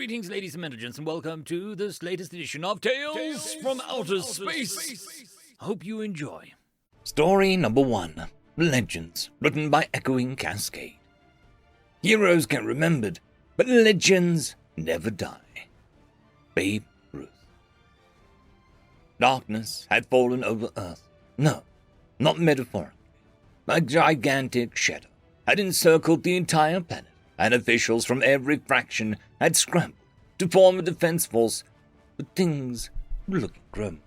Greetings, ladies and gentlemen, and welcome to this latest edition of Tales from Outer Space. I hope you enjoy. Story number 1, Legends, written by Echoing Cascade. Heroes get remembered, but legends never die. Babe Ruth. Darkness had fallen over Earth. No, not metaphorically. A gigantic shadow had encircled the entire planet, and officials from every faction had scrambled to form a defense force, but things were looking grim.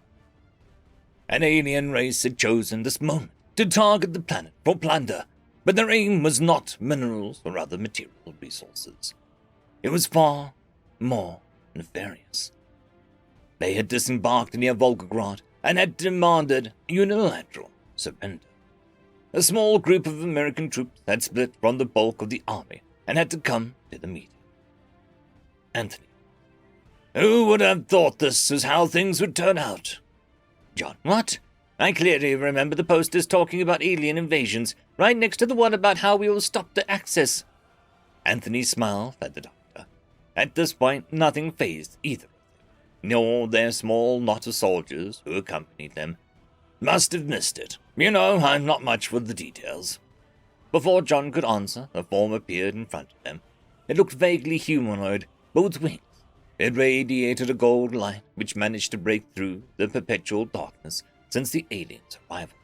An alien race had chosen this moment to target the planet for plunder, but their aim was not minerals or other material resources. It was far more nefarious. They had disembarked near Volgograd and had demanded unilateral surrender. A small group of American troops had split from the bulk of the army and had to come to the meeting. Anthony. Who would have thought this was how things would turn out? John. What? I clearly remember the posters talking about alien invasions, right next to the one about how we will stop the access. Anthony smiled at the doctor. At this point, nothing fazed either of them, nor their small knot of soldiers who accompanied them. Must have missed it. You know, I'm not much with the details. Before John could answer, a form appeared in front of them. It looked vaguely humanoid, but with wings. It radiated a gold light which managed to break through the perpetual darkness since the aliens' arrival.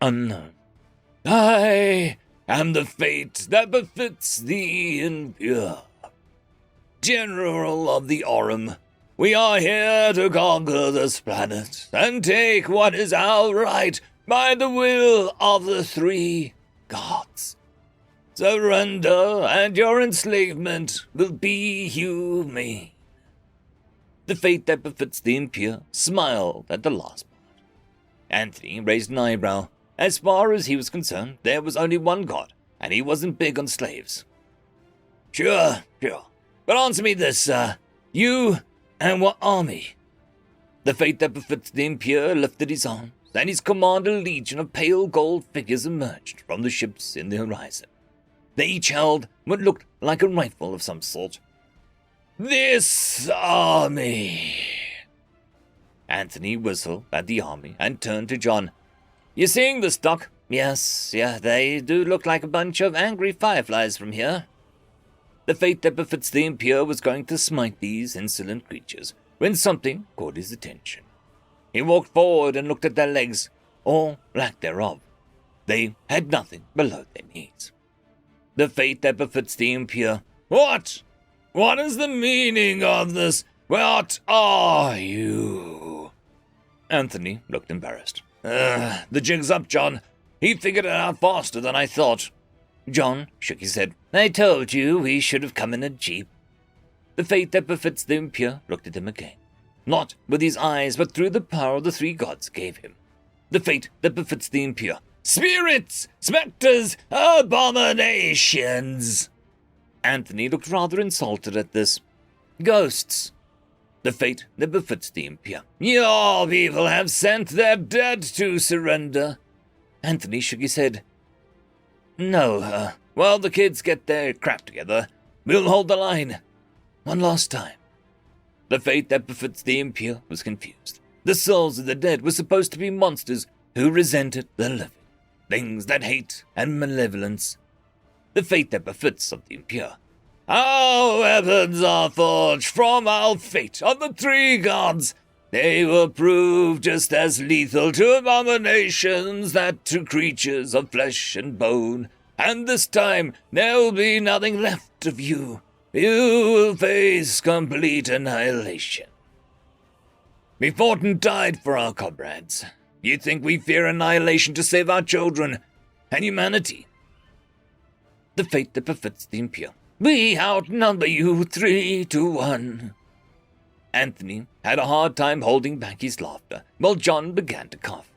Unknown. I am the fate that befits the impure. General of the Aurum, we are here to conquer this planet and take what is our right by the will of the three gods. Surrender, and your enslavement will be humane. The fate that befits the impure smiled at the last part. Anthony raised an eyebrow. As far as he was concerned, there was only one god, and he wasn't big on slaves. Sure. But answer me this, you and what army? The fate that befits the impure lifted his arms, and his commanded legion of pale gold figures emerged from the ships in the horizon. They each held what looked like a rifle of some sort. This army. Anthony whistled at the army and turned to John. You seeing this, Doc? Yes, they do look like a bunch of angry fireflies from here. The fate that befits the impure was going to smite these insolent creatures when something caught his attention. He walked forward and looked at their legs, or lack thereof. They had nothing below their knees. The fate that befits the impure. What? What is the meaning of this? What are you? Anthony looked embarrassed. The jig's up, John. He figured it out faster than I thought. John shook his head. I told you we should have come in a jeep. The fate that befits the impure looked at him again. Not with his eyes, but through the power the three gods gave him. The fate that befits the impure. Spirits, specters, abominations. Anthony looked rather insulted at this. Ghosts. The fate that befits the impure. Your people have sent their dead to surrender. Anthony shook his head. No, while the kids get their crap together, we'll hold the line. One last time. The fate that befits the impure was confused. The souls of the dead were supposed to be monsters who resented the living. Things that hate and malevolence. The fate that befits of the impure. Our weapons are forged from our fate of the three gods. They will prove just as lethal to abominations that to creatures of flesh and bone. And this time there will be nothing left of you. You will face complete annihilation. We fought and died for our comrades. You think we fear annihilation to save our children and humanity? The fate that befits the impure. We outnumber you 3-1. Anthony had a hard time holding back his laughter, while John began to cough.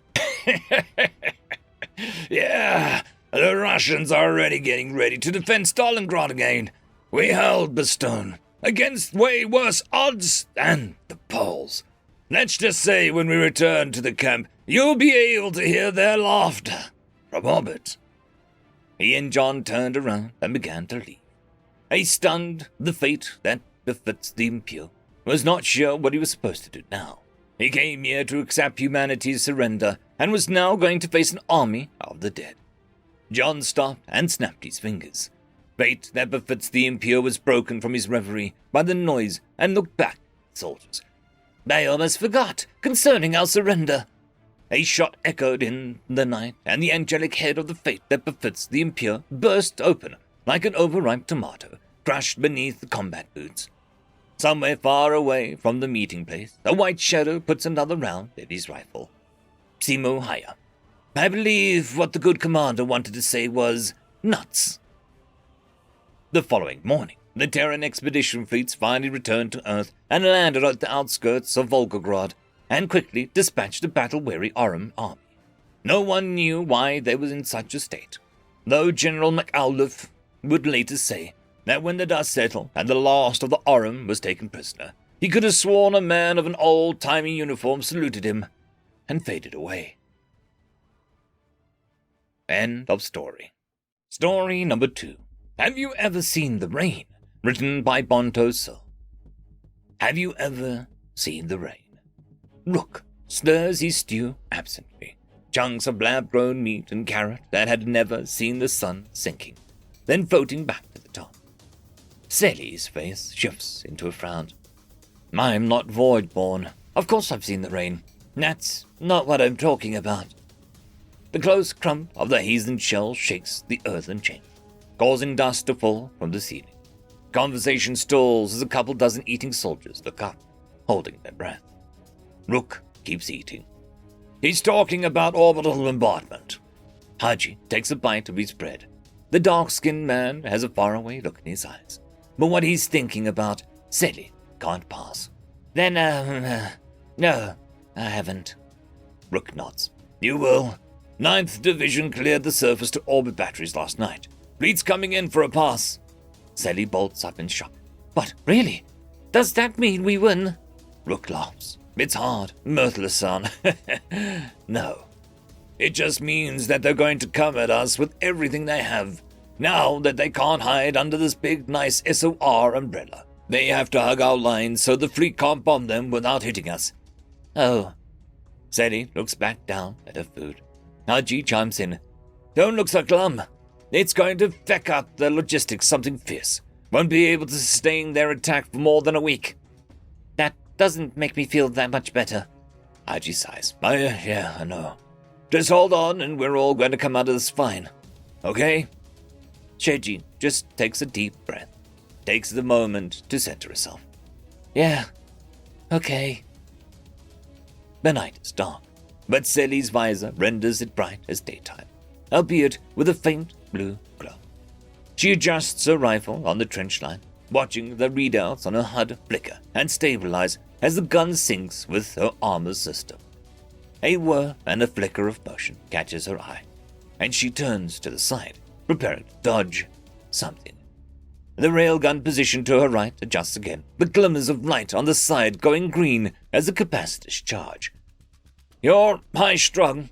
Yeah, the Russians are already getting ready to defend Stalingrad again. We held Bastogne against way worse odds than the Poles. Let's just say when we return to the camp, you'll be able to hear their laughter from orbit. He and John turned around and began to leave. A stunned the fate that befits the impure, was not sure what he was supposed to do now. He came here to accept humanity's surrender and was now going to face an army of the dead. John stopped and snapped his fingers. Fate that befits the impure was broken from his reverie by the noise and looked back at the soldiers. "I almost forgot concerning our surrender." A shot echoed in the night, and the angelic head of the fate that befits the impure burst open like an overripe tomato, crushed beneath the combat boots. Somewhere far away from the meeting place, a white shadow puts another round at his rifle. Simo higher. I believe what the good commander wanted to say was nuts. The following morning, the Terran expedition fleets finally returned to Earth and landed at the outskirts of Volgograd and quickly dispatched the battle-weary Orm army. No one knew why they were in such a state, though General MacAuliffe would later say that when the dust settled and the last of the Orm was taken prisoner, he could have sworn a man of an old-timey uniform saluted him and faded away. End of story. Story number 2. Have you ever seen the rain? Written by Bonto So. Have you ever seen the rain? Rook stirs his stew absently. Chunks of lab-grown meat and carrot that had never seen the sun sinking, then floating back to the top. Sally's face shifts into a frown. I'm not void-born. Of course I've seen the rain. That's not what I'm talking about. The close crump of the heathen shell shakes the earthen chamber, causing dust to fall from the ceiling. Conversation stalls as a couple dozen eating soldiers look up, holding their breath. Rook keeps eating. He's talking about orbital bombardment. Haji takes a bite of his bread. The dark-skinned man has a faraway look in his eyes, but what he's thinking about, Sally can't pass. Then, no, I haven't. Rook nods. You will. 9th Division cleared the surface to orbit batteries last night. Fleet's coming in for a pass. Sally bolts up in shock. What, really? Does that mean we win? Rook laughs. It's hard, mirthless son. No. It just means that they're going to come at us with everything they have. Now that they can't hide under this big, nice SOR umbrella, they have to hug our lines so the fleet can't bomb them without hitting us. Oh. Sally looks back down at her food. Haji chimes in. Don't look so glum. It's going to feck up the logistics something fierce. Won't be able to sustain their attack for more than a week. That doesn't make me feel that much better. Haji sighs. Yeah, I know. Just hold on and we're all going to come out of this fine. Okay? Sheji just takes a deep breath. Takes the moment to center herself. Yeah. Okay. The night is dark, but Sally's visor renders it bright as daytime, albeit with a faint blue glow. She adjusts her rifle on the trench line, watching the readouts on her HUD flicker and stabilize as the gun syncs with her armor system. A whir and a flicker of motion catches her eye, and she turns to the side, preparing to dodge something. The railgun position to her right adjusts again, the glimmers of light on the side going green as the capacitors charge. You're high-strung,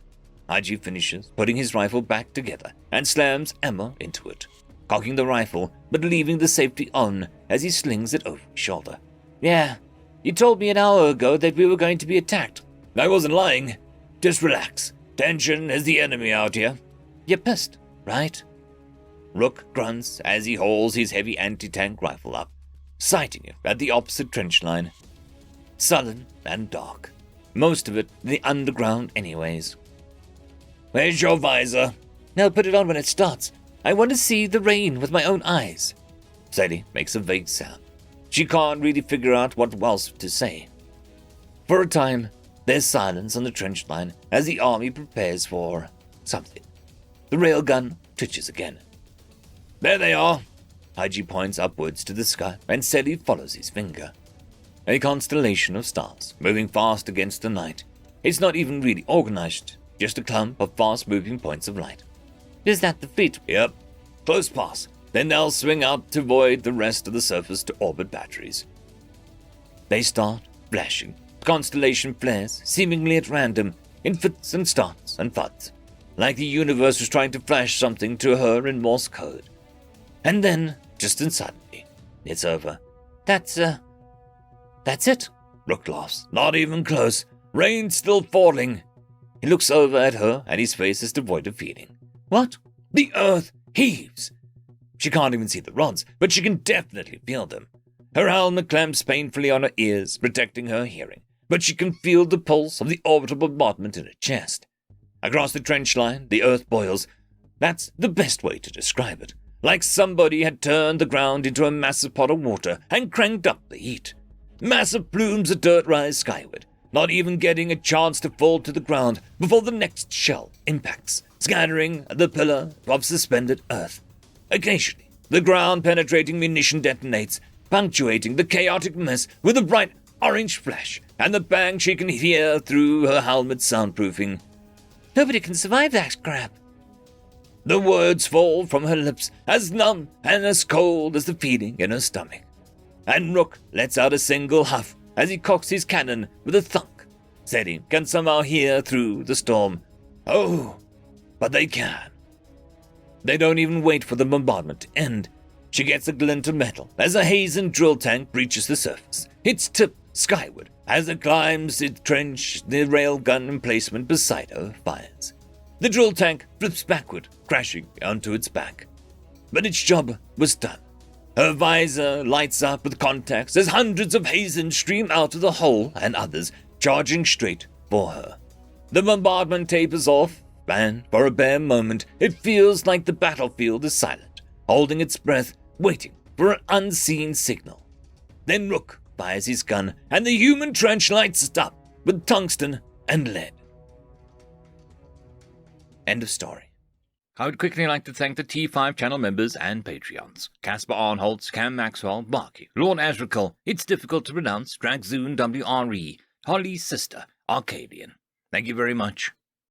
Haji finishes, putting his rifle back together and slams ammo into it, cocking the rifle but leaving the safety on as he slings it over his shoulder. Yeah, you told me an hour ago that we were going to be attacked. I wasn't lying. Just relax. Tension is the enemy out here. You're pissed, right? Rook grunts as he hauls his heavy anti-tank rifle up, sighting it at the opposite trench line. Sullen and dark. Most of it the underground anyways. Where's your visor? I'll put it on when it starts. I want to see the rain with my own eyes. Sadie makes a vague sound. She can't really figure out what else to say. For a time, there's silence on the trench line as the army prepares for something. The railgun twitches again. There they are. Haji points upwards to the sky and Sadie follows his finger. A constellation of stars moving fast against the night. It's not even really organized, just a clump of fast-moving points of light. Is that the fleet? Yep. Close pass. Then they'll swing out to void the rest of the surface to orbit batteries. They start flashing. Constellation flares, seemingly at random, in fits and starts and thuds, like the universe was trying to flash something to her in Morse code. And then, just and suddenly, it's over. That's it. Rook laughs. Not even close. Rain's still falling. He looks over at her, and his face is devoid of feeling. What? The earth heaves. She can't even see the rods, but she can definitely feel them. Her helmet clamps painfully on her ears, protecting her hearing, but she can feel the pulse of the orbital bombardment in her chest. Across the trench line, the earth boils. That's the best way to describe it. Like somebody had turned the ground into a massive pot of water and cranked up the heat. Massive plumes of dirt rise skyward, not even getting a chance to fall to the ground before the next shell impacts, scattering the pillar of suspended earth. Occasionally, the ground-penetrating munition detonates, punctuating the chaotic mess with a bright orange flash and the bang she can hear through her helmet's soundproofing. Nobody can survive that crap. The words fall from her lips as numb and as cold as the feeling in her stomach. And Rook lets out a single huff as he cocks his cannon with a thunk, said he can somehow hear through the storm. Oh, but they can. They don't even wait for the bombardment to end. She gets a glint of metal as a hazen drill tank breaches the surface, its tip skyward as it climbs its trench. The railgun emplacement beside her fires. The drill tank flips backward, crashing onto its back. But its job was done. Her visor lights up with contacts as hundreds of hazen stream out of the hole and others charging straight for her. The bombardment tapers off, and for a bare moment it feels like the battlefield is silent, holding its breath, waiting for an unseen signal. Then Rook fires his gun, and the human trench lights up with tungsten and lead. End of story. I would quickly like to thank the T5 channel members and Patreons. Caspar Arnholtz, Cam Maxwell, Barky, Lord Azrakal, It's Difficult to Pronounce, Dragzoon WRE, Holly's Sister, Arcadian. Thank you very much.